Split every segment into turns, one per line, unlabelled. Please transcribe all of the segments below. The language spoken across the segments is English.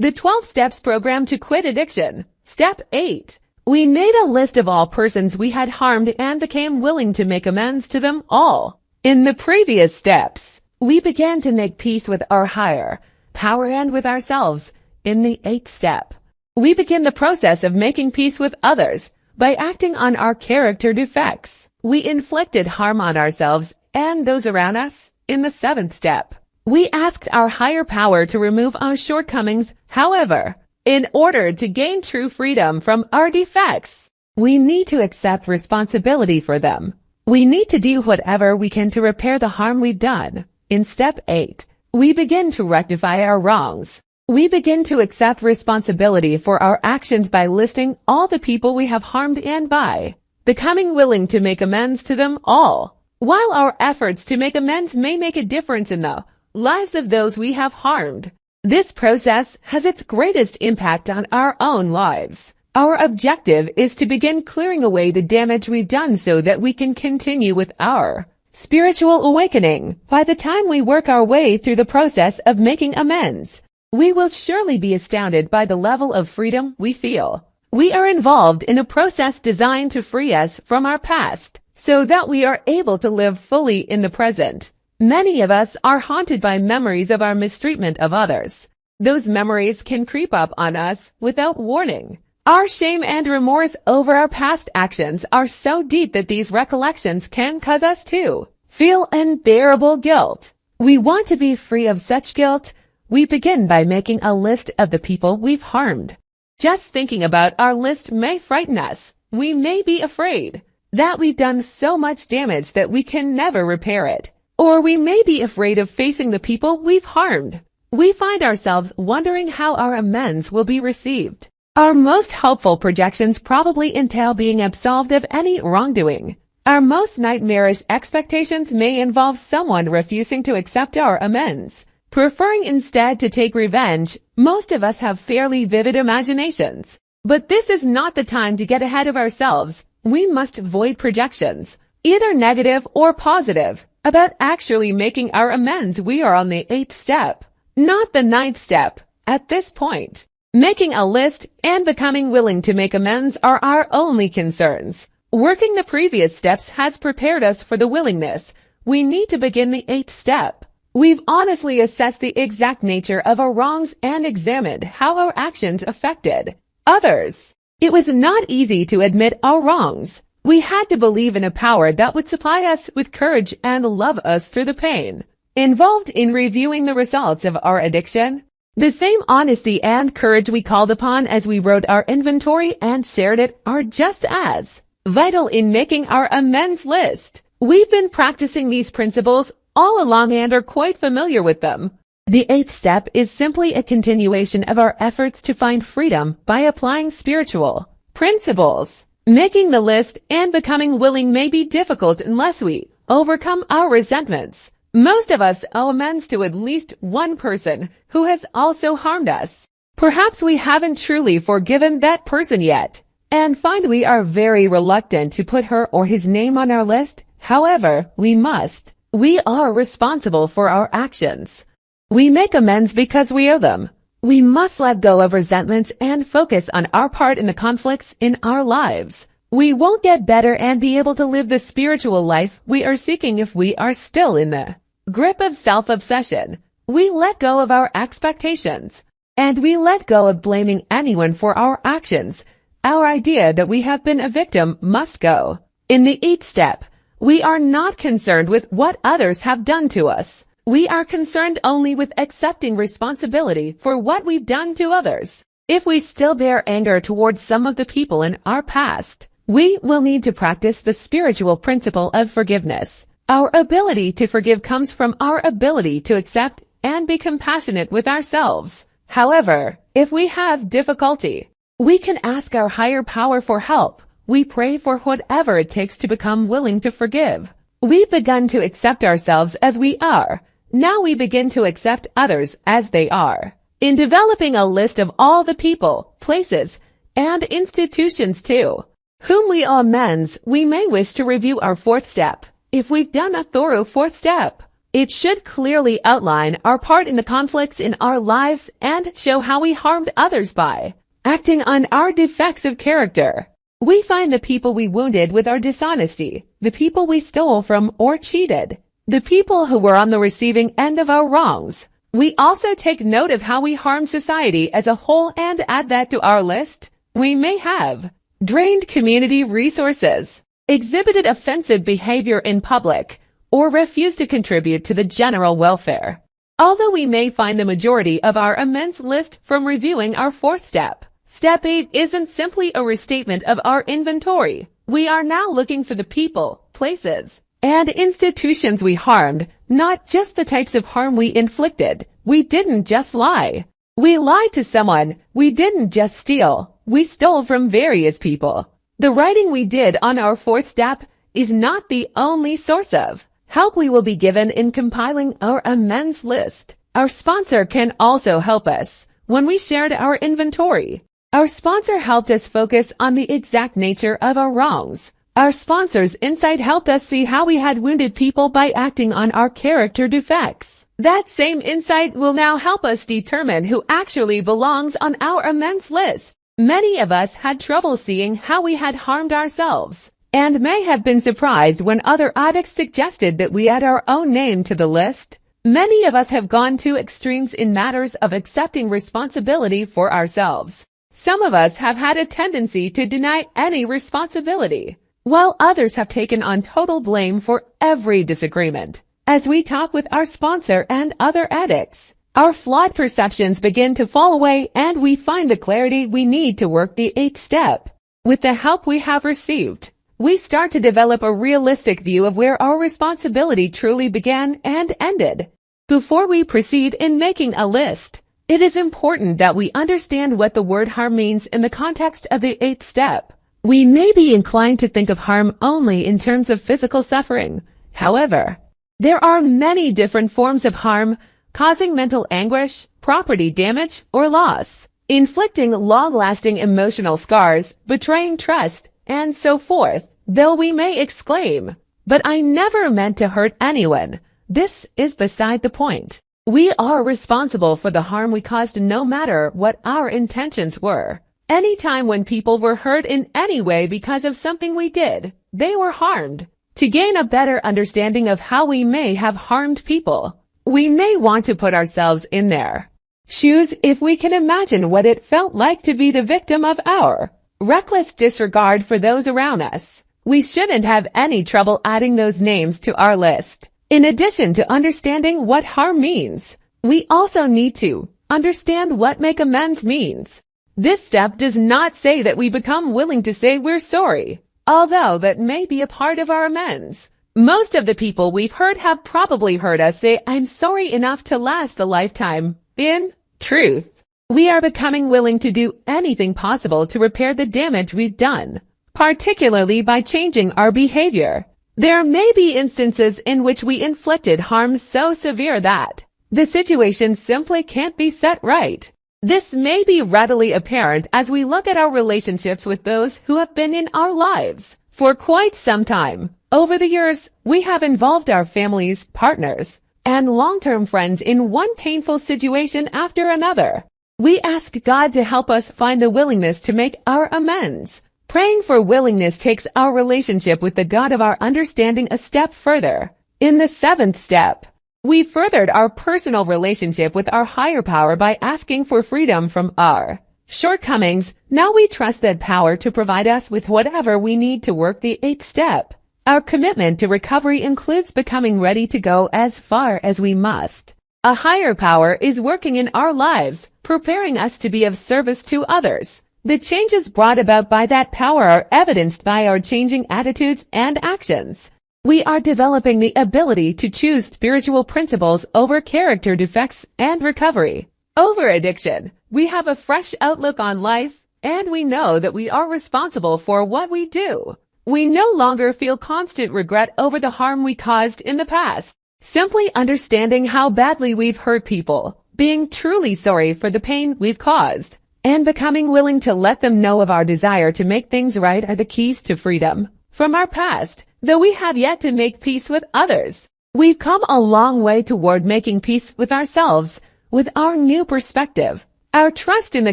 The 12 Steps Program to Quit Addiction. Step 8. We made a list of all persons we had harmed and became willing to make amends to them all. In the previous steps, we began to make peace with our higher power and with ourselves. In the 8th step, we begin the process of making peace with others by acting on our character defects. We inflicted harm on ourselves and those around us. In the 7th step, we asked our higher power to remove our shortcomings. However, in order to gain true freedom from our defects, we need to accept responsibility for them. We need to do whatever we can to repair the harm we've done. In step 8, we begin to rectify our wrongs. We begin to accept responsibility for our actions by listing all the people we have harmed and by becoming willing to make amends to them all. While our efforts to make amends may make a difference in the lives of those we have harmed, this process has its greatest impact on our own lives. Our objective is to begin clearing away the damage we've done so that we can continue with our spiritual awakening. By the time we work our way through the process of making amends, we will surely be astounded by the level of freedom we feel. We are involved in a process designed to free us from our past so that we are able to live fully in the present. Many of us are haunted by memories of our mistreatment of others. Those memories can creep up on us without warning. Our shame and remorse over our past actions are so deep that these recollections can cause us to feel unbearable guilt. We want to be free of such guilt. We begin by making a list of the people we've harmed. Just thinking about our list may frighten us. We may be afraid that we've done so much damage that we can never repair it. Or we may be afraid of facing the people we've harmed. We find ourselves wondering how our amends will be received. Our most hopeful projections probably entail being absolved of any wrongdoing. Our most nightmarish expectations may involve someone refusing to accept our amends, preferring instead to take revenge. Most of us have fairly vivid imaginations. But this is not the time to get ahead of ourselves. We must avoid projections, either negative or positive, about actually making our amends. We are on the 8th step, not the 9th step. At this point, making a list and becoming willing to make amends are our only concerns. Working the previous steps has prepared us for the willingness. We need to begin the 8th step. We've honestly assessed the exact nature of our wrongs and examined how our actions affected others. It was not easy to admit our wrongs. We had to believe in a power that would supply us with courage and love us through the pain involved in reviewing the results of our addiction. The same honesty and courage we called upon as we wrote our inventory and shared it are just as vital in making our amends list. We've been practicing these principles all along and are quite familiar with them. The 8th step is simply a continuation of our efforts to find freedom by applying spiritual principles. Making the list and becoming willing may be difficult unless we overcome our resentments. Most of us owe amends to at least one person who has also harmed us. Perhaps we haven't truly forgiven that person yet, and find we are very reluctant to put her or his name on our list. However, we must. We are responsible for our actions. We make amends because we owe them. We must let go of resentments and focus on our part in the conflicts in our lives. We won't get better and be able to live the spiritual life we are seeking if we are still in the grip of self-obsession. We let go of our expectations, and we let go of blaming anyone for our actions. Our idea that we have been a victim must go. In the 8th step, we are not concerned with what others have done to us. We are concerned only with accepting responsibility for what we've done to others. If we still bear anger towards some of the people in our past, we will need to practice the spiritual principle of forgiveness. Our ability to forgive comes from our ability to accept and be compassionate with ourselves. However, if we have difficulty, we can ask our higher power for help. We pray for whatever it takes to become willing to forgive. We've begun to accept ourselves as we are. Now we begin to accept others as they are. In developing a list of all the people, places, and institutions to whom we owe amends, we may wish to review our 4th step. If we've done a thorough 4th step, It should clearly outline our part in the conflicts in our lives and show how we harmed others by acting on our defects of character. We find the people we wounded with our dishonesty, the people we stole from or cheated, the people who were on the receiving end of our wrongs. We also take note of how we harm society as a whole and add that to our list. We may have drained community resources, exhibited offensive behavior in public, or refused to contribute to the general welfare. Although we may find the majority of our amends list from reviewing our fourth step, Step 8 isn't simply a restatement of our inventory. We are now looking for the people, places, and institutions we harmed, not just the types of harm we inflicted. We didn't just lie. We lied to someone. We didn't just steal. We stole from various people. The writing we did on our fourth step is not the only source of help we will be given in compiling our amends list. Our sponsor can also help us. When we shared our inventory, our sponsor helped us focus on the exact nature of our wrongs. Our sponsor's insight helped us see how we had wounded people by acting on our character defects. That same insight will now help us determine who actually belongs on our amends list. Many of us had trouble seeing how we had harmed ourselves, and may have been surprised when other addicts suggested that we add our own name to the list. Many of us have gone to extremes in matters of accepting responsibility for ourselves. Some of us have had a tendency to deny any responsibility, while others have taken on total blame for every disagreement. As we talk with our sponsor and other addicts, our flawed perceptions begin to fall away and we find the clarity we need to work the 8th step. With the help we have received, we start to develop a realistic view of where our responsibility truly began and ended. Before we proceed in making a list, it is important that we understand what the word harm means in the context of the 8th step. We may be inclined to think of harm only in terms of physical suffering. However, there are many different forms of harm, causing mental anguish, property damage, or loss, inflicting long-lasting emotional scars, betraying trust, and so forth. Though we may exclaim, "But I never meant to hurt anyone," this is beside the point. We are responsible for the harm we caused no matter what our intentions were. Any time when people were hurt in any way because of something we did, they were harmed. To gain a better understanding of how we may have harmed people, we may want to put ourselves in their shoes if we can imagine what it felt like to be the victim of our reckless disregard for those around us. We shouldn't have any trouble adding those names to our list. In addition to understanding what harm means, we also need to understand what make amends means. This step does not say that we become willing to say we're sorry, although that may be a part of our amends. Most of the people we've hurt have probably heard us say, "I'm sorry" enough to last a lifetime. In truth, we are becoming willing to do anything possible to repair the damage we've done, particularly by changing our behavior. There may be instances in which we inflicted harm so severe that the situation simply can't be set right. This may be readily apparent as we look at our relationships with those who have been in our lives for quite some time. Over the years, we have involved our families, partners, and long-term friends in one painful situation after another. We ask God to help us find the willingness to make our amends. Praying for willingness takes our relationship with the God of our understanding a step further. In the 7th step, we furthered our personal relationship with our higher power by asking for freedom from our shortcomings. Now we trust that power to provide us with whatever we need to work the 8th step. Our commitment to recovery includes becoming ready to go as far as we must. A higher power is working in our lives, preparing us to be of service to others. The changes brought about by that power are evidenced by our changing attitudes and actions. We are developing the ability to choose spiritual principles over character defects and recovery. Over addiction, we have a fresh outlook on life, and we know that we are responsible for what we do. We no longer feel constant regret over the harm we caused in the past. Simply understanding how badly we've hurt people, being truly sorry for the pain we've caused, and becoming willing to let them know of our desire to make things right are the keys to freedom from our past, though we have yet to make peace with others. We've come a long way toward making peace with ourselves, with our new perspective, our trust in the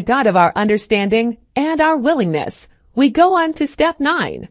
God of our understanding, and our willingness. We go on to step 9.